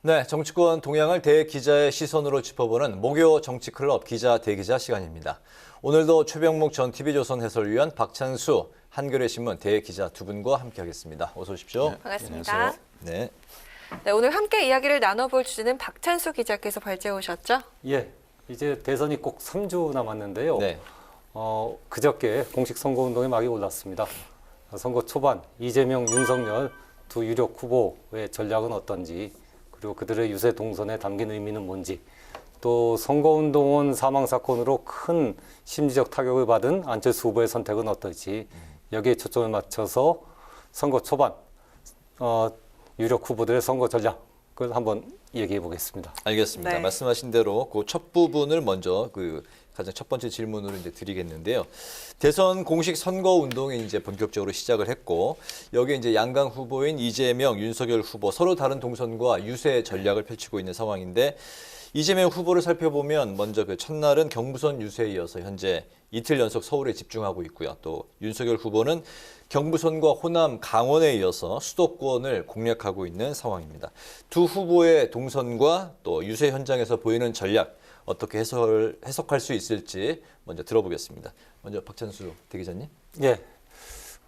네, 정치권 동향을 대기자의 시선으로 짚어보는 목요 정치클럽 기자 대기자 시간입니다. 오늘도 최병묵 전 TV조선 해설위원, 박찬수 한겨레 신문 대기자 두 분과 함께하겠습니다. 어서 오십시오. 네, 반갑습니다. 안녕하세요. 네. 네, 오늘 함께 이야기를 나눠볼 주제는 박찬수 기자께서 발제해 오셨죠? 예, 이제 대선이 꼭 3주 남았는데요. 네. 그저께 공식 선거운동에 막이 올랐습니다. 선거 초반 이재명, 윤석열 두 유력 후보의 전략은 어떤지, 그리고 그들의 유세 동선에 담긴 의미는 뭔지, 또 선거운동원 사망 사건으로 큰 심리적 타격을 받은 안철수 후보의 선택은 어떨지, 여기에 초점을 맞춰서 선거 초반 유력 후보들의 선거 전략을 한번 얘기해 보겠습니다. 알겠습니다. 네. 말씀하신 대로 그 첫 부분을 먼저 가장 첫 번째 질문으로 이제 드리겠는데요. 대선 공식 선거 운동이 이제 본격적으로 시작을 했고, 여기 이제 양강 후보인 이재명, 윤석열 후보 서로 다른 동선과 유세 전략을 펼치고 있는 상황인데, 이재명 후보를 살펴보면 먼저 그 첫날은 경부선 유세에 이어서 현재 이틀 연속 서울에 집중하고 있고요. 또 윤석열 후보는 경부선과 호남, 강원에 이어서 수도권을 공략하고 있는 상황입니다. 두 후보의 동선과 또 유세 현장에서 보이는 전략 어떻게 해석할 수 있을지 먼저 들어보겠습니다. 먼저 박찬수 대기자님. 예.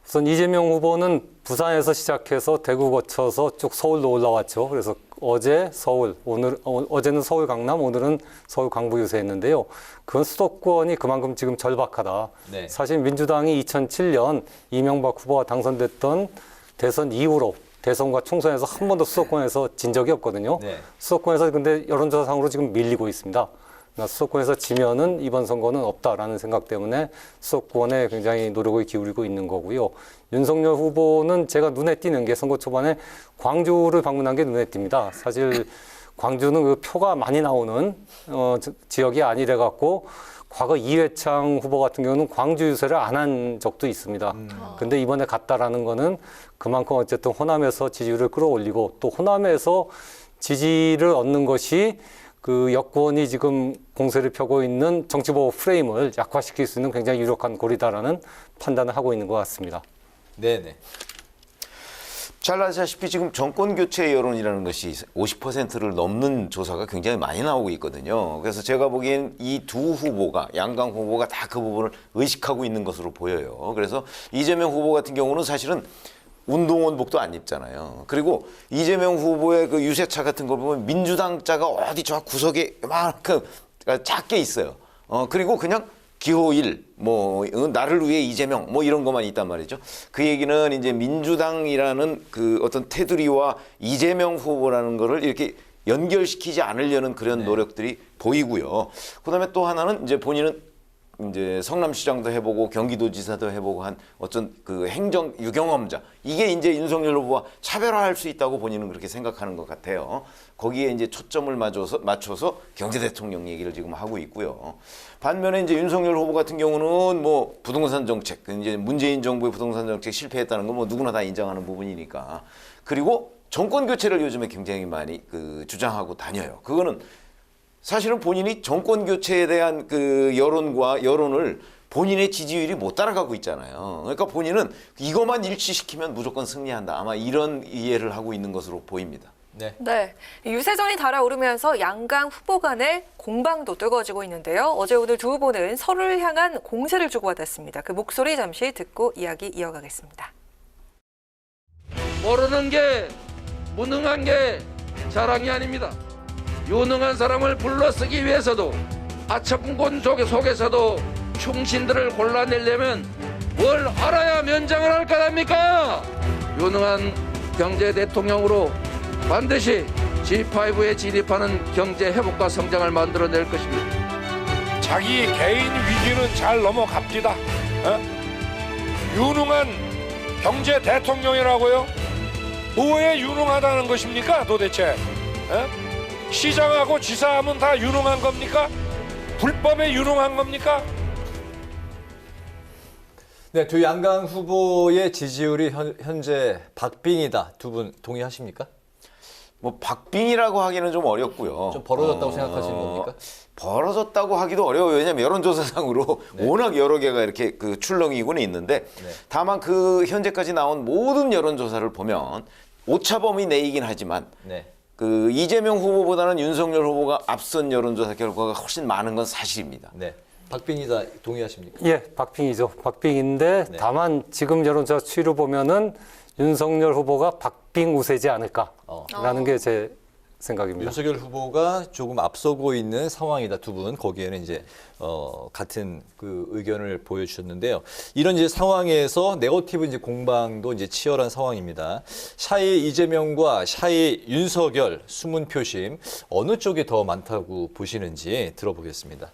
우선 이재명 후보는 부산에서 시작해서 대구 거쳐서 쭉 서울로 올라왔죠. 그래서 어제 서울, 어제는 서울 강남, 오늘은 서울 강북 유세했는데요. 그건 수도권이 그만큼 지금 절박하다. 네. 사실 민주당이 2007년 이명박 후보가 당선됐던 대선 이후로 대선과 총선에서 한 번도 수도권에서 진 적이 없거든요. 네. 수도권에서 근데 여론조사상으로 지금 밀리고 있습니다. 수도권에서 지면은 이번 선거는 없다라는 생각 때문에 수도권에 굉장히 노력을 기울이고 있는 거고요. 윤석열 후보는 제가 눈에 띄는 게 선거 초반에 광주를 방문한 게 눈에 띕니다. 사실 광주는 그 표가 많이 나오는 지역이 아니래 갖고 과거 이회창 후보 같은 경우는 광주 유세를 안 한 적도 있습니다. 근데 이번에 갔다라는 거는 그만큼 어쨌든 호남에서 지지율을 끌어올리고, 또 호남에서 지지를 얻는 것이 그 여권이 지금 공세를 펴고 있는 정치보호 프레임을 약화시킬 수 있는 굉장히 유력한 고리다라는 판단을 하고 있는 것 같습니다. 네네. 잘 아시다시피 지금 정권 교체 여론이라는 것이 50%를 넘는 조사가 굉장히 많이 나오고 있거든요. 그래서 제가 보기엔 이 두 후보가, 양강 후보가 다 그 부분을 의식하고 있는 것으로 보여요. 그래서 이재명 후보 같은 경우는 사실은 운동원복도 안 입잖아요. 그리고 이재명 후보의 그 유세차 같은 걸 보면 민주당자가 어디 저 구석에 이만큼 작게 있어요. 그리고 그냥 기호 1, 나를 위해 이재명, 이런 것만 있단 말이죠. 그 얘기는 이제 민주당이라는 그 어떤 테두리와 이재명 후보라는 거를 이렇게 연결시키지 않으려는 그런 노력들이 보이고요. 그 다음에 또 하나는 이제 본인은 이제 성남시장도 해보고 경기도지사도 해보고 한 어떤 그 행정 유경험자, 이게 이제 윤석열 후보와 차별화할 수 있다고 본인은 그렇게 생각하는 것 같아요. 거기에 이제 초점을 맞춰서 경제 대통령 얘기를 지금 하고 있고요. 반면에 이제 윤석열 후보 같은 경우는 부동산 정책, 이제 문재인 정부의 부동산 정책 실패했다는 건 누구나 다 인정하는 부분이니까. 그리고 정권 교체를 요즘에 굉장히 많이 주장하고 다녀요. 그거는 사실은 본인이 정권 교체에 대한 그 여론을 본인의 지지율이 못 따라가고 있잖아요. 그러니까 본인은 이것만 일치시키면 무조건 승리한다. 아마 이런 이해를 하고 있는 것으로 보입니다. 네. 네, 유세전이 달아오르면서 양강 후보 간의 공방도 뜨거워지고 있는데요. 어제 오늘 두 후보는 서로를 향한 공세를 주고받았습니다. 그 목소리 잠시 듣고 이야기 이어가겠습니다. 모르는 게, 무능한 게 자랑이 아닙니다. 유능한 사람을 불러쓰기 위해서도 아첨군 속에서도 충신들을 골라내려면 뭘 알아야 면장을 할 거랍니까? 유능한 경제 대통령으로 반드시 G5에 진입하는 경제 회복과 성장을 만들어낼 것입니다. 자기 개인 위기는 잘 넘어갑니다. 유능한 경제 대통령이라고요? 뭐에 유능하다는 것입니까 도대체? 시장하고 지사하면 다 유능한 겁니까? 불법에 유능한 겁니까? 네, 두 양강 후보의 지지율이 현재 박빙이다. 두 분 동의하십니까? 박빙이라고 하기는 좀 어렵고요. 좀 벌어졌다고 생각하시는 겁니까? 벌어졌다고 하기도 어려워요. 왜냐하면 여론조사상으로 워낙 여러 개가 이렇게 출렁이고는 있는데, 다만 그 현재까지 나온 모든 여론조사를 보면 오차범위 내이긴 하지만 그 이재명 후보보다는 윤석열 후보가 앞선 여론조사 결과가 훨씬 많은 건 사실입니다. 네. 박빙이다 동의하십니까? 예, 박빙이죠. 박빙인데 네. 다만 지금 여론조사 추이를 보면은 윤석열 후보가 박빙 우세지 않을까라는 게 제 생각입니다. 윤석열 후보가 조금 앞서고 있는 상황이다 두 분 거기에는 이제 같은 그 의견을 보여주셨는데요. 이런 이제 상황에서 네거티브 이제 공방도 이제 치열한 상황입니다. 샤이 이재명과 샤이 윤석열 숨은 표심 어느 쪽이 더 많다고 보시는지 들어보겠습니다.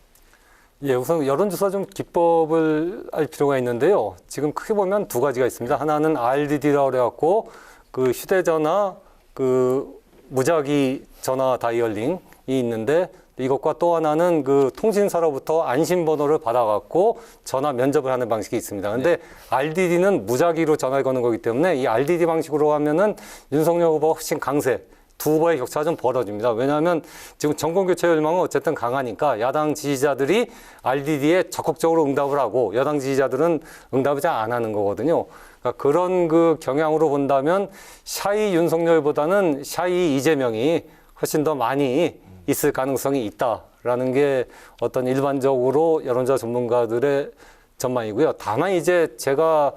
예, 우선 여론조사 좀 기법을 알 필요가 있는데요. 지금 크게 보면 두 가지가 있습니다. 하나는 RDD라고 그래갖고 그 휴대전화 그 무작위 전화 다이얼링이 있는데 이것과 또 하나는 그 통신사로부터 안심번호를 받아갖고 전화 면접을 하는 방식이 있습니다. 근데 RDD는 무작위로 전화를 거는 거기 때문에 이 RDD 방식으로 하면은 윤석열 후보가 훨씬 강세. 두 후보의 격차가 좀 벌어집니다. 왜냐하면 지금 정권교체 열망은 어쨌든 강하니까 야당 지지자들이 RDD에 적극적으로 응답을 하고 여당 지지자들은 응답을 잘 안 하는 거거든요. 그러니까 그런 그 경향으로 본다면 샤이 윤석열보다는 샤이 이재명이 훨씬 더 많이 있을 가능성이 있다라는 게 어떤 일반적으로 여론조사 전문가들의 전망이고요. 다만 이제 제가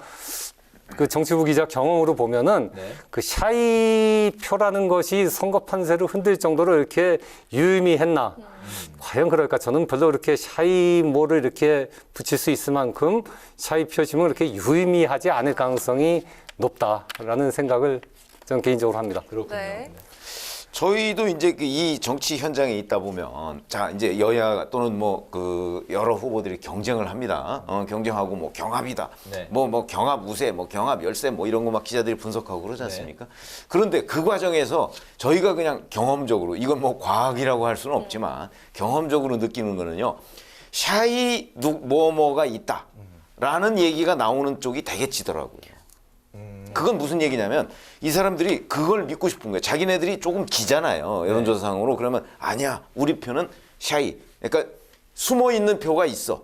그 정치부 기자 경험으로 보면은 네. 그 샤이 표라는 것이 선거 판세를 흔들 정도로 이렇게 유의미했나? 과연 그럴까? 저는 별로 이렇게 샤이 뭐를 이렇게 붙일 수 있을 만큼 샤이 표심은 그렇게 유의미하지 않을 가능성이 높다라는 생각을 저는 개인적으로 합니다. 그렇군요. 네. 저희도 이제 이 정치 현장에 있다 보면 자 이제 여야 또는 뭐 그 여러 후보들이 경쟁을 합니다. 경쟁하고 뭐 경합이다. 네. 뭐 경합 우세, 뭐 경합 열세, 뭐 이런 거 막 기자들이 분석하고 그러지 않습니까? 그런데 그 과정에서 저희가 그냥 경험적으로 이건 뭐 과학이라고 할 수는 없지만 경험적으로 느끼는 거는요. 샤이 뭐가 있다라는 얘기가 나오는 쪽이 되게 지더라고요. 그건 무슨 얘기냐면 이 사람들이 그걸 믿고 싶은 거예요. 자기네들이 조금 기잖아요. 여론조사상으로. 그러면 아니야. 우리 표는 샤이. 그러니까 숨어있는 표가 있어.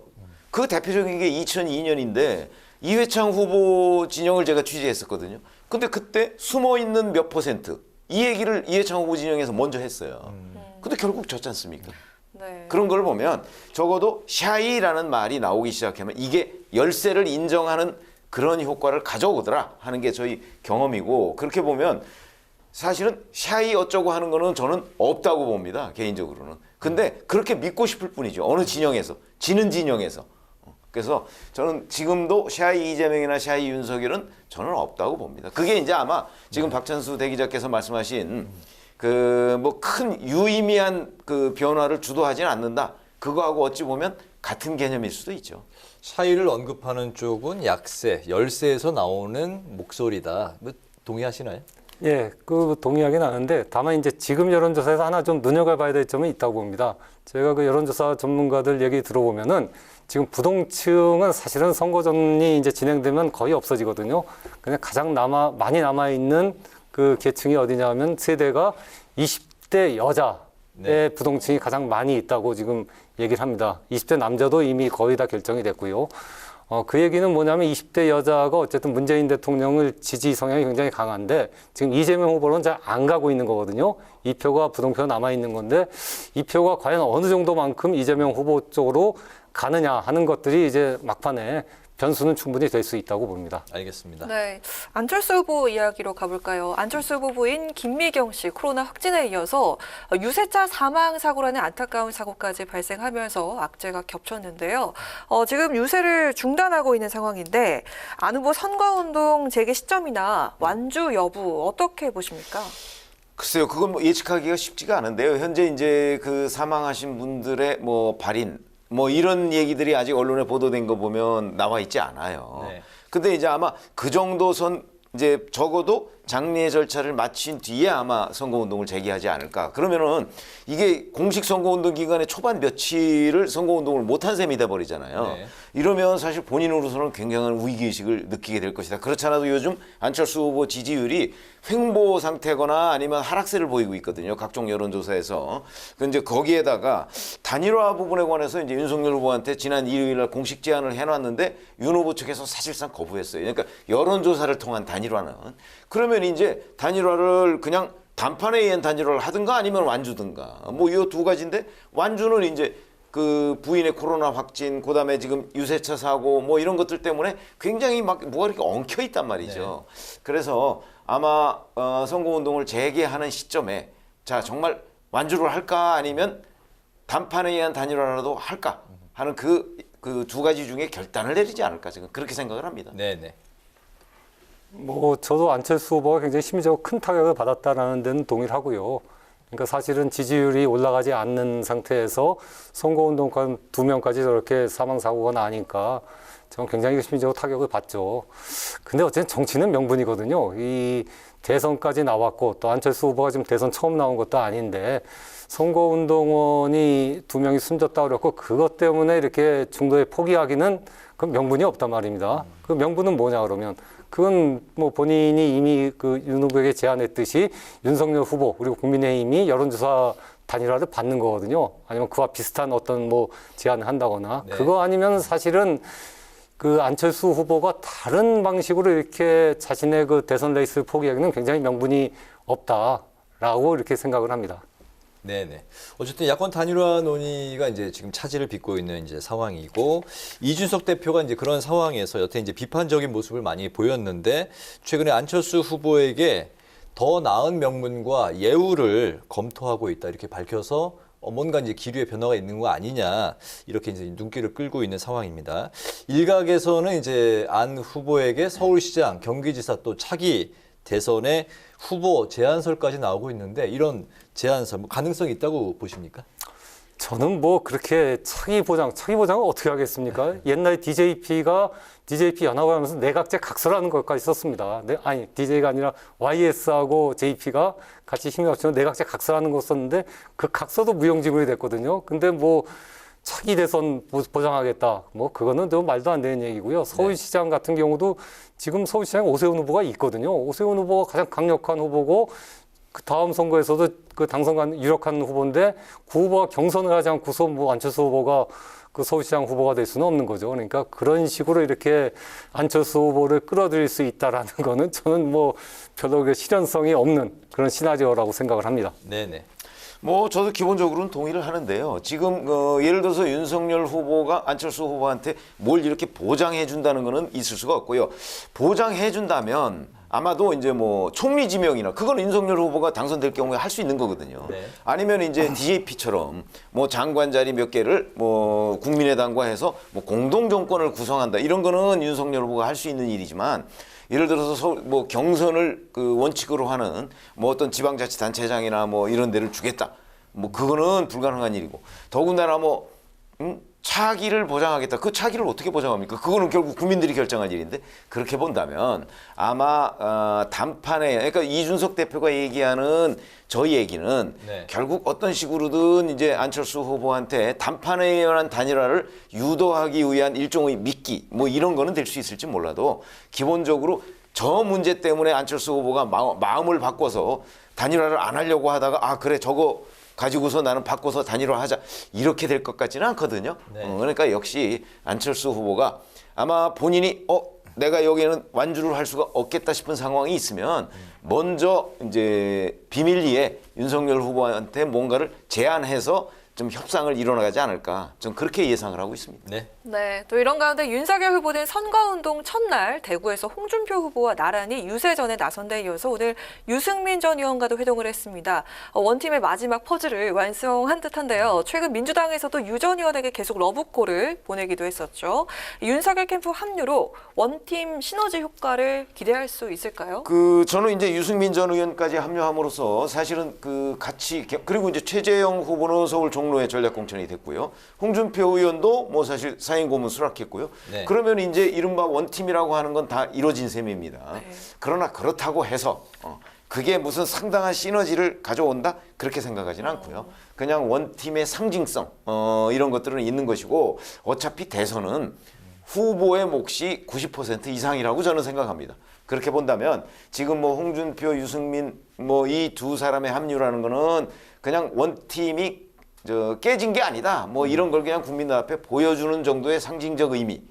그 대표적인 게 2002년인데 이회창 후보 진영을 제가 취재했었거든요. 근데 그때 숨어있는 몇 %, 이 얘기를 이회창 후보 진영에서 먼저 했어요. 근데 결국 졌지 않습니까? 네. 그런 걸 보면 적어도 샤이라는 말이 나오기 시작하면 이게 열세를 인정하는 그런 효과를 가져오더라 하는 게 저희 경험이고 그렇게 보면 사실은 샤이 어쩌고 하는 거는 저는 없다고 봅니다. 개인적으로는. 근데 그렇게 믿고 싶을 뿐이죠. 어느 진영에서. 지는 진영에서. 그래서 저는 지금도 샤이 이재명이나 샤이 윤석열은 저는 없다고 봅니다. 그게 이제 아마 지금 박찬수 대기자께서 말씀하신 그 뭐 큰 유의미한 그 변화를 주도하지는 않는다. 그거하고 어찌 보면 같은 개념일 수도 있죠. 샤이를 언급하는 쪽은 약세, 열세에서 나오는 목소리다. 뭐 동의하시나요? 예, 그 동의하긴 하는데 다만 이제 지금 여론조사에서 하나 좀 눈여겨봐야 될 점은 있다고 봅니다. 제가 그 여론조사 전문가들 얘기 들어보면은 지금 부동층은 사실은 선거전이 이제 진행되면 거의 없어지거든요. 그냥 가장 많이 남아있는 그 계층이 어디냐면 세대가 20대 여자의 네. 부동층이 가장 많이 있다고 지금 얘기를 합니다. 20대 남자도 이미 거의 다 결정이 됐고요. 그 얘기는 뭐냐면 20대 여자가 어쨌든 문재인 대통령을 지지 성향이 굉장히 강한데 지금 이재명 후보로는 잘 안 가고 있는 거거든요. 이 표가 부동표가 남아있는 건데 이 표가 과연 어느 정도만큼 이재명 후보 쪽으로 가느냐 하는 것들이 이제 막판에 변수는 충분히 될 수 있다고 봅니다. 알겠습니다. 네, 안철수 후보 이야기로 가볼까요? 안철수 후보 부인 김미경 씨 코로나 확진에 이어서 유세차 사망 사고라는 안타까운 사고까지 발생하면서 악재가 겹쳤는데요. 지금 유세를 중단하고 있는 상황인데 안 후보 선거운동 재개 시점이나 완주 여부 어떻게 보십니까? 글쎄요, 그건 뭐 예측하기가 쉽지가 않은데요. 현재 이제 그 사망하신 분들의 뭐 발인 뭐 이런 얘기들이 아직 언론에 보도된 거 보면 나와 있지 않아요. 네. 근데 이제 아마 그 정도 선 이제 적어도 장례 절차를 마친 뒤에 아마 선거운동을 재개하지 않을까. 그러면은 이게 공식 선거운동 기간의 초반 며칠을 선거운동을 못한 셈이 돼버리잖아요. 네. 이러면 사실 본인으로서는 굉장한 위기의식을 느끼게 될 것이다. 그렇지 않아도 요즘 안철수 후보 지지율이 횡보 상태거나 아니면 하락세를 보이고 있거든요. 각종 여론조사에서. 근데 거기에다가 단일화 부분에 관해서 이제 윤석열 후보한테 지난 일요일 날 공식 제안을 해놨는데 윤 후보 측에서 사실상 거부했어요. 그러니까 여론조사를 통한 단일화는. 그러면 이제 단일화를 그냥 단판에 의한 단일화를 하든가 아니면 완주든가 뭐 이 두 가지인데 완주는 이제 그 부인의 코로나 확진, 그다음에 지금 유세차 사고 뭐 이런 것들 때문에 굉장히 막 뭐가 이렇게 엉켜 있단 말이죠. 그래서 아마 선거운동을 재개하는 시점에 자 정말 완주를 할까 아니면 단판에 의한 단일화라도 할까 하는 그 두 가지 중에 결단을 내리지 않을까 지금 그렇게 생각을 합니다. 네네. 뭐 저도 안철수 후보가 굉장히 심리적으로 큰 타격을 받았다라는 데는 동의를 하고요. 그러니까 사실은 지지율이 올라가지 않는 상태에서 선거운동가 2명까지 저렇게 사망 사고가 나니까 저는 굉장히 심리적으로 타격을 받죠. 근데 어쨌든 정치는 명분이거든요. 이 대선까지 나왔고 또 안철수 후보가 지금 대선 처음 나온 것도 아닌데 선거운동원이 2명이 숨졌다 그랬고 그것 때문에 이렇게 중도에 포기하기는 그 명분이 없단 말입니다. 그 명분은 뭐냐 그러면 그건 뭐 본인이 이미 그 윤 후보에게 제안했듯이 윤석열 후보 그리고 국민의힘이 여론조사 단일화를 받는 거거든요. 아니면 그와 비슷한 어떤 뭐 제안을 한다거나 네. 그거 아니면 사실은 그 안철수 후보가 다른 방식으로 이렇게 자신의 그 대선 레이스를 포기하기는 굉장히 명분이 없다라고 이렇게 생각을 합니다. 네네. 어쨌든 야권 단일화 논의가 이제 지금 차질을 빚고 있는 이제 상황이고 이준석 대표가 이제 그런 상황에서 여태 이제 비판적인 모습을 많이 보였는데 최근에 안철수 후보에게 더 나은 명분과 예우를 검토하고 있다 이렇게 밝혀서 뭔가 이제 기류의 변화가 있는 거 아니냐 이렇게 이제 눈길을 끌고 있는 상황입니다. 일각에서는 이제 안 후보에게 서울시장, 경기지사 또 차기 대선에 후보 제안설까지 나오고 있는데 이런 제안설 뭐 가능성이 있다고 보십니까? 저는 뭐 그렇게 차기 보장을 어떻게 하겠습니까? 옛날에 DJP 연합을 하면서 내각제 각서라는 것까지 썼습니다. 아니 DJ가 아니라 YS하고 JP가 같이 힘을 합쳐서 내각제 각서라는 거 썼는데 그 각서도 무용지물이 됐거든요. 근데 뭐 차기 대선 보장하겠다. 뭐 그거는 또 말도 안 되는 얘기고요. 서울시장 같은 경우도 지금 서울시장에 오세훈 후보가 있거든요. 오세훈 후보가 가장 강력한 후보고 그 다음 선거에서도 그 당선간 유력한 후보인데 그 후보가 경선을 하지 않고서 뭐 안철수 후보가 그 서울시장 후보가 될 수는 없는 거죠. 그러니까 그런 식으로 이렇게 안철수 후보를 끌어들일 수 있다라는 거는 저는 뭐 별로 그 실현성이 없는 그런 시나리오라고 생각을 합니다. 네네. 뭐 저도 기본적으로는 동의를 하는데요. 지금 예를 들어서 윤석열 후보가 안철수 후보한테 뭘 이렇게 보장해 준다는 거는 있을 수가 없고요. 보장해 준다면 아마도 이제 뭐 총리 지명이나 그건 윤석열 후보가 당선될 경우에 할 수 있는 거거든요. 네. 아니면 이제 DJP처럼 뭐 장관 자리 몇 개를 뭐 국민의당과 해서 뭐 공동 정권을 구성한다. 이런 거는 윤석열 후보가 할 수 있는 일이지만 예를 들어서 뭐 경선을 그 원칙으로 하는 뭐 어떤 지방자치단체장이나 뭐 이런 데를 주겠다. 뭐 그거는 불가능한 일이고 더군다나 뭐 차기를 보장하겠다. 그 차기를 어떻게 보장합니까? 그거는 결국 국민들이 결정할 일인데 그렇게 본다면 아마 단판에 그러니까 이준석 대표가 얘기하는 저 얘기는 네. 결국 어떤 식으로든 이제 안철수 후보한테 단판에 의한 단일화를 유도하기 위한 일종의 미끼 뭐 이런 거는 될 수 있을지 몰라도 기본적으로 저 문제 때문에 안철수 후보가 마음을 바꿔서 단일화를 안 하려고 하다가 아 그래 저거 가지고서 나는 바꿔서 단일화하자 이렇게 될 것 같지는 않거든요. 네. 그러니까 역시 안철수 후보가 아마 본인이 내가 여기는 완주를 할 수가 없겠다 싶은 상황이 있으면 먼저 이제 비밀리에 윤석열 후보한테 뭔가를 제안해서 좀 협상을 이뤄나가지 않을까 좀 그렇게 예상을 하고 있습니다. 네. 네, 또 이런 가운데 윤석열 후보는 선거운동 첫날 대구에서 홍준표 후보와 나란히 유세전에 나선 데 이어서 오늘 유승민 전 의원과도 회동을 했습니다. 원팀의 마지막 퍼즐을 완성한 듯한데요. 최근 민주당에서도 유 전 의원에게 계속 러브콜을 보내기도 했었죠. 윤석열 캠프 합류로 원팀 시너지 효과를 기대할 수 있을까요? 저는 이제 유승민 전 의원까지 합류함으로써 사실은 같이 그리고 이제 최재형 후보는 서울 종로에 전략 공천이 됐고요. 홍준표 의원도 뭐 사실 사인 고문 수락했고요. 네. 그러면 이제 이른바 원팀이라고 하는 건 다 이루어진 셈입니다. 네. 그러나 그렇다고 해서 그게 무슨 상당한 시너지를 가져온다 그렇게 생각하지는 않고요. 그냥 원팀의 상징성 이런 것들은 있는 것이고 어차피 대선은 후보의 몫이 90% 이상이라고 저는 생각합니다. 그렇게 본다면 지금 뭐 홍준표, 유승민 뭐 이 두 사람의 합류라는 거는 그냥 원팀이 깨진 게 아니다. 뭐 이런 걸 그냥 국민들 앞에 보여주는 정도의 상징적 의미.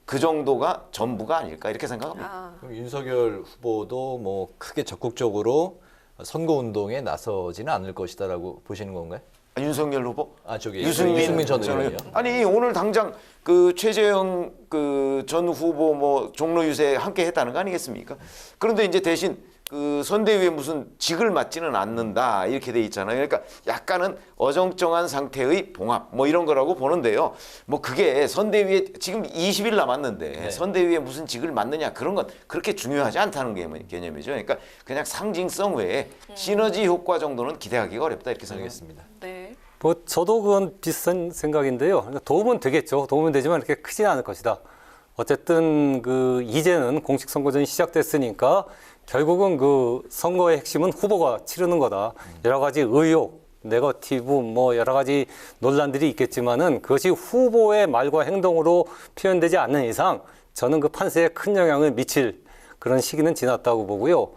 그 정도가 전부가 아닐까 이렇게 생각합니다. 그럼 윤석열 후보도 뭐 크게 적극적으로 선거 운동에 나서지는 않을 것이다라고 보시는 건가요? 윤석열 후보? 저기 유승민 전 의원이요. 아니 오늘 당장 그 최재형 그 전 후보 뭐 종로 유세 함께 했다는 거 아니겠습니까? 그런데 이제 대신 그 선대위에 무슨 직을 맡지는 않는다 이렇게 돼 있잖아요. 그러니까 약간은 어정쩡한 상태의 봉합 뭐 이런 거라고 보는데요. 뭐 그게 선대위에 지금 20일 남았는데 선대위에 무슨 직을 맡느냐 그런 건 그렇게 중요하지 않다는 개념이죠. 그러니까 그냥 상징성 외에 시너지 효과 정도는 기대하기가 어렵다 이렇게 생각했습니다. 네. 뭐 저도 그건 비슷한 생각인데요. 그러니까 도움은 되겠죠. 도움은 되지만 그렇게 크지는 않을 것이다. 어쨌든 그 이제는 공식 선거전이 시작됐으니까 결국은 그 선거의 핵심은 후보가 치르는 거다. 여러 가지 의혹, 네거티브 뭐 여러 가지 논란들이 있겠지만은 그것이 후보의 말과 행동으로 표현되지 않는 이상 저는 그 판세에 큰 영향을 미칠 그런 시기는 지났다고 보고요.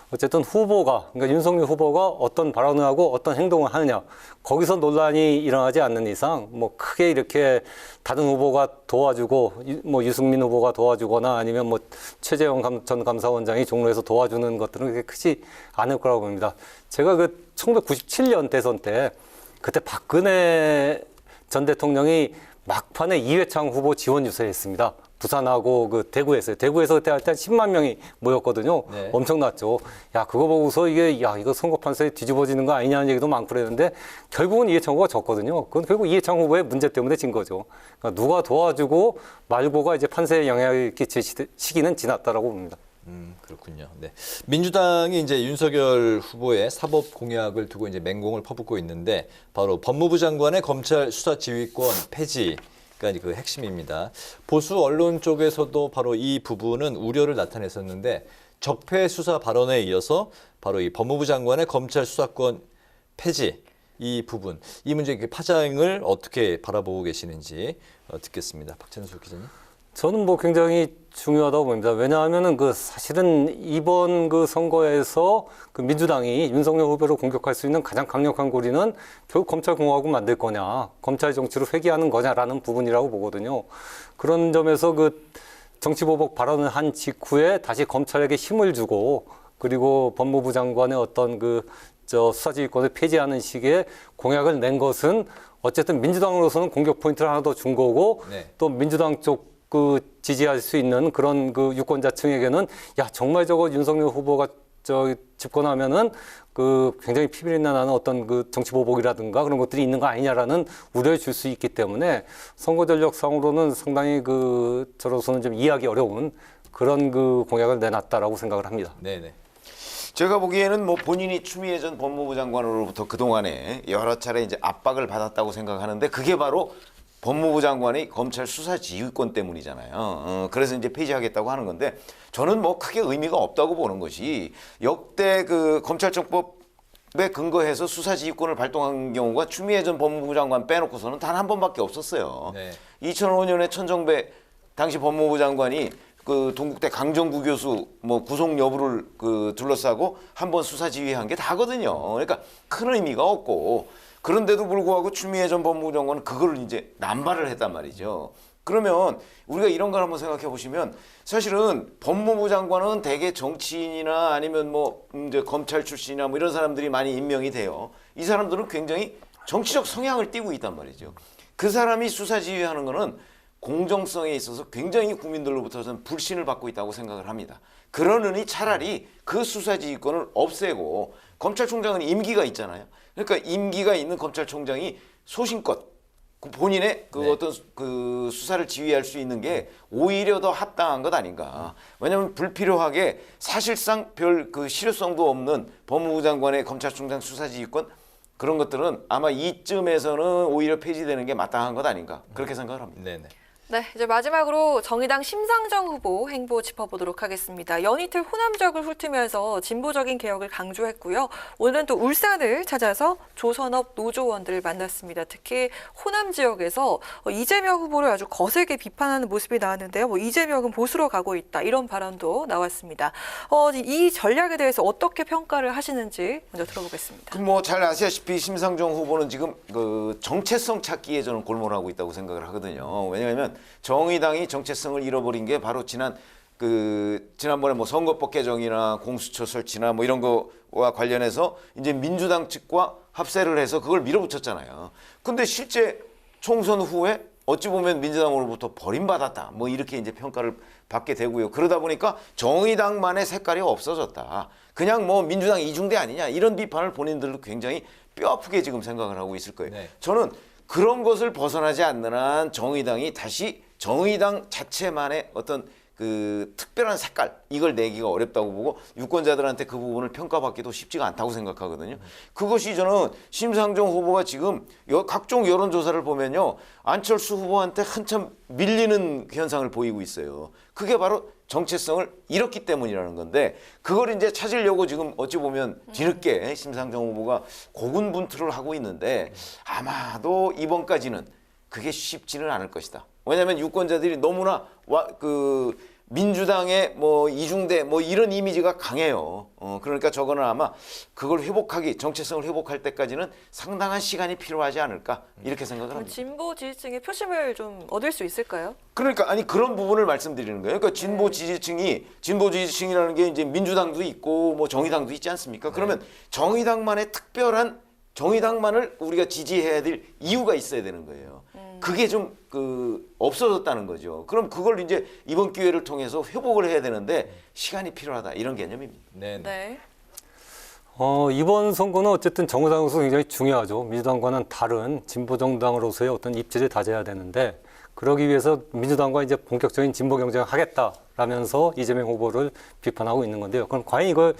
어쨌든 후보가, 그러니까 윤석열 후보가 어떤 발언을 하고 어떤 행동을 하느냐, 거기서 논란이 일어나지 않는 이상, 뭐 크게 이렇게 다른 후보가 도와주고, 뭐 유승민 후보가 도와주거나 아니면 뭐 최재형 전 감사원장이 종로에서 도와주는 것들은 그렇게 크지 않을 거라고 봅니다. 제가 그 1997년 대선 때, 그때 박근혜 전 대통령이 막판에 이회창 후보 지원 유세했습니다. 부산하고 그 대구에서요. 대구에서 그때 할 때 한 10만 명이 모였거든요. 네. 엄청났죠. 야, 그거 보고서 이거 선거 판세에 뒤집어지는 거 아니냐는 얘기도 많고 그랬는데 결국은 이해창 후보가 졌거든요. 그건 결국 이해창 후보의 문제 때문에 진 거죠. 그러니까 누가 도와주고 말고가 이제 판세에 영향을 끼칠 시기는 지났다라고 봅니다. 그렇군요. 네. 민주당이 이제 윤석열 후보의 사법 공약을 두고 이제 맹공을 퍼붓고 있는데 바로 법무부 장관의 검찰 수사 지휘권 폐지. 그러니까 그 핵심입니다. 보수 언론 쪽에서도 바로 이 부분은 우려를 나타냈었는데 적폐 수사 발언에 이어서 바로 이 법무부 장관의 검찰 수사권 폐지 이 부분, 이 문제 파장을 어떻게 바라보고 계시는지 듣겠습니다. 박찬수 기자님. 저는 뭐 굉장히 중요하다고 봅니다. 왜냐하면은 그 사실은 이번 그 선거에서 그 민주당이 윤석열 후보를 공격할 수 있는 가장 강력한 고리는 결국 검찰공화국 만들 거냐, 검찰 정치로 회귀하는 거냐라는 부분이라고 보거든요. 그런 점에서 그 정치보복 발언을 한 직후에 다시 검찰에게 힘을 주고 그리고 법무부 장관의 어떤 수사지휘권을 폐지하는 식의 공약을 낸 것은 어쨌든 민주당으로서는 공격 포인트를 하나 더 준 거고 네. 또 민주당 쪽 지지할 수 있는 그런 그 유권자층에게는 야 정말 저거 윤석열 후보가 집권하면은 굉장히 피비린내 나는 어떤 그 정치 보복이라든가 그런 것들이 있는 거 아니냐라는 우려를 줄 수 있기 때문에 선거 전력상으로는 상당히 저로서는 좀 이해하기 어려운 그런 공약을 내놨다라고 생각을 합니다. 네네. 제가 보기에는 뭐 본인이 추미애 전 법무부 장관으로부터 그동안에 여러 차례 이제 압박을 받았다고 생각하는데 그게 바로 법무부 장관의 검찰 수사 지휘권 때문이잖아요. 그래서 이제 폐지하겠다고 하는 건데 저는 뭐 크게 의미가 없다고 보는 것이 역대 그 검찰청법에 근거해서 수사 지휘권을 발동한 경우가 추미애 전 법무부 장관 빼놓고서는 단 한 번밖에 없었어요. 네. 2005년에 천정배 당시 법무부 장관이 그 동국대 강정구 교수 뭐 구속 여부를 둘러싸고 한 번 수사 지휘한 게 다거든요. 그러니까 큰 의미가 없고 그런데도 불구하고 추미애 전 법무부 장관은 그걸 이제 남발을 했단 말이죠. 그러면 우리가 이런 걸 한번 생각해 보시면 사실은 법무부 장관은 대개 정치인이나 아니면 뭐 이제 검찰 출신이나 뭐 이런 사람들이 많이 임명이 돼요. 이 사람들은 굉장히 정치적 성향을 띠고 있단 말이죠. 그 사람이 수사 지휘하는 거는 공정성에 있어서 굉장히 국민들로부터는 불신을 받고 있다고 생각을 합니다. 그러느니 차라리 그 수사지휘권을 없애고 검찰총장은 임기가 있잖아요. 그러니까 임기가 있는 검찰총장이 소신껏 본인의 네. 어떤 수사를 지휘할 수 있는 게 오히려 더 합당한 것 아닌가. 왜냐하면 불필요하게 사실상 별 실효성도 없는 법무부 장관의 검찰총장 수사지휘권 그런 것들은 아마 이쯤에서는 오히려 폐지되는 게 마땅한 것 아닌가 그렇게 생각을 합니다. 네네. 네, 이제 마지막으로 정의당 심상정 후보 행보 짚어보도록 하겠습니다. 연이틀 호남 지역을 훑으면서 진보적인 개혁을 강조했고요. 오늘은 또 울산을 찾아서 조선업 노조원들을 만났습니다. 특히 호남 지역에서 이재명 후보를 아주 거세게 비판하는 모습이 나왔는데요. 이재명은 보수로 가고 있다 이런 발언도 나왔습니다. 이 전략에 대해서 어떻게 평가를 하시는지 먼저 들어보겠습니다. 뭐 잘 아시다시피 심상정 후보는 지금 정체성 찾기에 저는 골몰하고 있다고 생각을 하거든요. 왜냐하면 정의당이 정체성을 잃어버린 게 바로 지난 지난번에 뭐 선거법 개정이나 공수처 설치나 뭐 이런 거와 관련해서 이제 민주당 측과 합세를 해서 그걸 밀어붙였잖아요. 근데 실제 총선 후에 어찌 보면 민주당으로부터 버림받았다. 뭐 이렇게 이제 평가를 받게 되고요. 그러다 보니까 정의당만의 색깔이 없어졌다. 그냥 뭐 민주당 이중대 아니냐 이런 비판을 본인들도 굉장히 뼈아프게 지금 생각을 하고 있을 거예요. 네. 저는 그런 것을 벗어나지 않는 한 정의당이 다시 정의당 자체만의 어떤 그 특별한 색깔 이걸 내기가 어렵다고 보고 유권자들한테 그 부분을 평가받기도 쉽지가 않다고 생각하거든요. 그것이 저는 심상정 후보가 지금 각종 여론조사를 보면요. 안철수 후보한테 한참 밀리는 현상을 보이고 있어요. 그게 바로 정체성을 잃었기 때문이라는 건데 그걸 이제 찾으려고 지금 어찌 보면 뒤늦게 심상정 후보가 고군분투를 하고 있는데 아마도 이번까지는 그게 쉽지는 않을 것이다. 왜냐하면 유권자들이 너무나 민주당의 뭐 이중대 뭐 이런 이미지가 강해요. 그러니까 저거는 아마 그걸 정체성을 회복할 때까지는 상당한 시간이 필요하지 않을까 이렇게 생각을 그럼 합니다. 진보 지지층의 표심을 좀 얻을 수 있을까요? 그러니까 아니 그런 부분을 말씀드리는 거예요. 그러니까 진보 지지층이라는 게 이제 민주당도 있고 뭐 정의당도 있지 않습니까? 그러면 정의당만의 특별한 정의당만을 우리가 지지해야 될 이유가 있어야 되는 거예요. 그게 좀 없어졌다는 거죠. 그럼 그걸 이제 이번 기회를 통해서 회복을 해야 되는데 시간이 필요하다 이런 개념입니다. 네. 네. 이번 선거는 어쨌든 정의당으로서 굉장히 중요하죠. 민주당과는 다른 진보 정당으로서의 어떤 입지를 다져야 되는데 그러기 위해서 민주당과 이제 본격적인 진보 경쟁을 하겠다라면서 이재명 후보를 비판하고 있는 건데요. 그럼 과연 이걸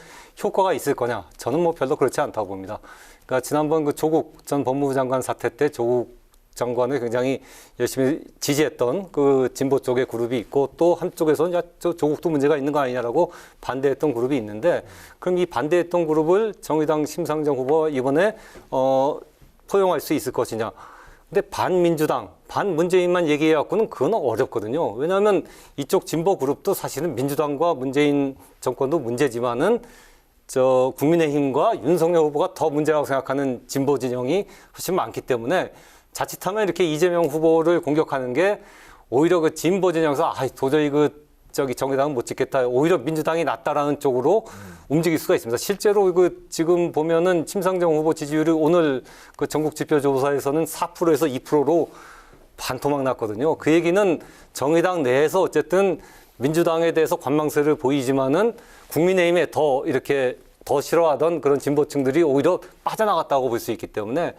효과가 있을 거냐? 저는 뭐 별로 그렇지 않다고 봅니다. 그러니까 지난번 그 조국 전 법무부 장관 사태 때 조국 장관을 굉장히 열심히 지지했던 그 진보 쪽의 그룹이 있고 또 한쪽에서는 야, 저 조국도 문제가 있는 거 아니냐라고 반대했던 그룹이 있는데 그럼 이 반대했던 그룹을 정의당 심상정 후보가 이번에 포용할 수 있을 것이냐. 근데 반민주당, 반문재인만 얘기해갖고는 그건 어렵거든요. 왜냐하면 이쪽 진보 그룹도 사실은 민주당과 문재인 정권도 문제지만은 국민의힘과 윤석열 후보가 더 문제라고 생각하는 진보 진영이 훨씬 많기 때문에 자칫하면 이렇게 이재명 후보를 공격하는 게 오히려 그 진보 진영에서 도저히 정의당은 못 찍겠다. 오히려 민주당이 낫다라는 쪽으로 움직일 수가 있습니다. 실제로 지금 보면은 심상정 후보 지지율이 오늘 그 전국 지표 조사에서는 4%에서 2%로 반토막 났거든요. 그 얘기는 정의당 내에서 어쨌든 민주당에 대해서 관망세를 보이지만은 국민의힘에 더 싫어하던 그런 진보층들이 오히려 빠져나갔다고 볼 수 있기 때문에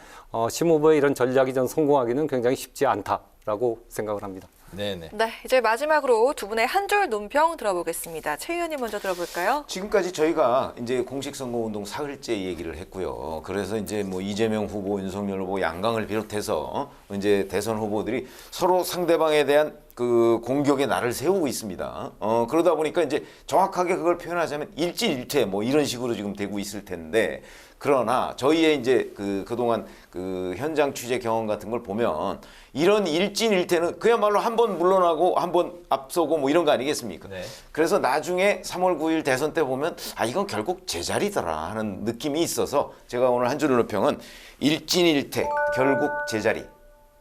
심 후보의 이런 전략이 전 성공하기는 굉장히 쉽지 않다라고 생각을 합니다. 네네. 네, 이제 마지막으로 두 분의 한 줄 논평 들어보겠습니다. 최 의원님 먼저 들어볼까요? 지금까지 저희가 이제 공식 선거운동 사흘째 얘기를 했고요. 그래서 이제 뭐 이재명 후보, 윤석열 후보, 양강을 비롯해서 이제 대선 후보들이 서로 상대방에 대한 그 공격의 날을 세우고 있습니다. 그러다 보니까 이제 정확하게 그걸 표현하자면 일진일퇴 뭐 이런 식으로 지금 되고 있을 텐데 그러나 저희의 이제 그동안 그 현장 취재 경험 같은 걸 보면 이런 일진일퇴는 그야말로 한 번 물러나고 한 번 앞서고 뭐 이런 거 아니겠습니까? 네. 그래서 나중에 3월 9일 대선 때 보면 이건 결국 제자리더라 하는 느낌이 있어서 제가 오늘 한 줄 논평은 일진일퇴 결국 제자리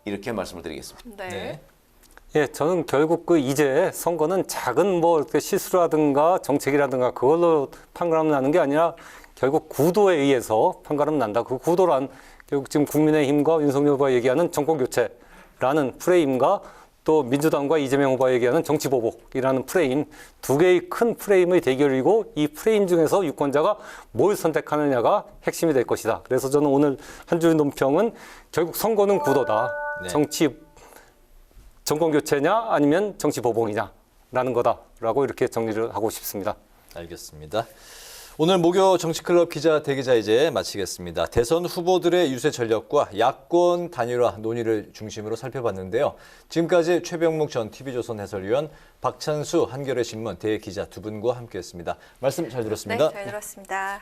이렇게 말씀을 드리겠습니다. 네. 네. 예, 저는 결국 이제 선거는 작은 이렇게 실수라든가 정책이라든가 그걸로 판가름 나는 게 아니라 결국 구도에 의해서 판가름 난다. 그 구도란 결국 지금 국민의힘과 윤석열 후보가 얘기하는 정권 교체라는 프레임과 또 민주당과 이재명 후보가 얘기하는 정치 보복이라는 프레임, 두 개의 큰 프레임의 대결이고 이 프레임 중에서 유권자가 뭘 선택하느냐가 핵심이 될 것이다. 그래서 저는 오늘 한 줄 논평은 결국 선거는 구도다. 네. 정권 교체냐 아니면 정치 보복이냐라는 거다라고 이렇게 정리를 하고 싶습니다. 알겠습니다. 오늘 목요 정치클럽 기자 대기자 이제 마치겠습니다. 대선 후보들의 유세 전략과 야권 단일화 논의를 중심으로 살펴봤는데요. 지금까지 최병묵 전 TV조선 해설위원, 박찬수 한겨레신문 대기자 두 분과 함께했습니다. 말씀 잘 들었습니다. 네, 잘 들었습니다.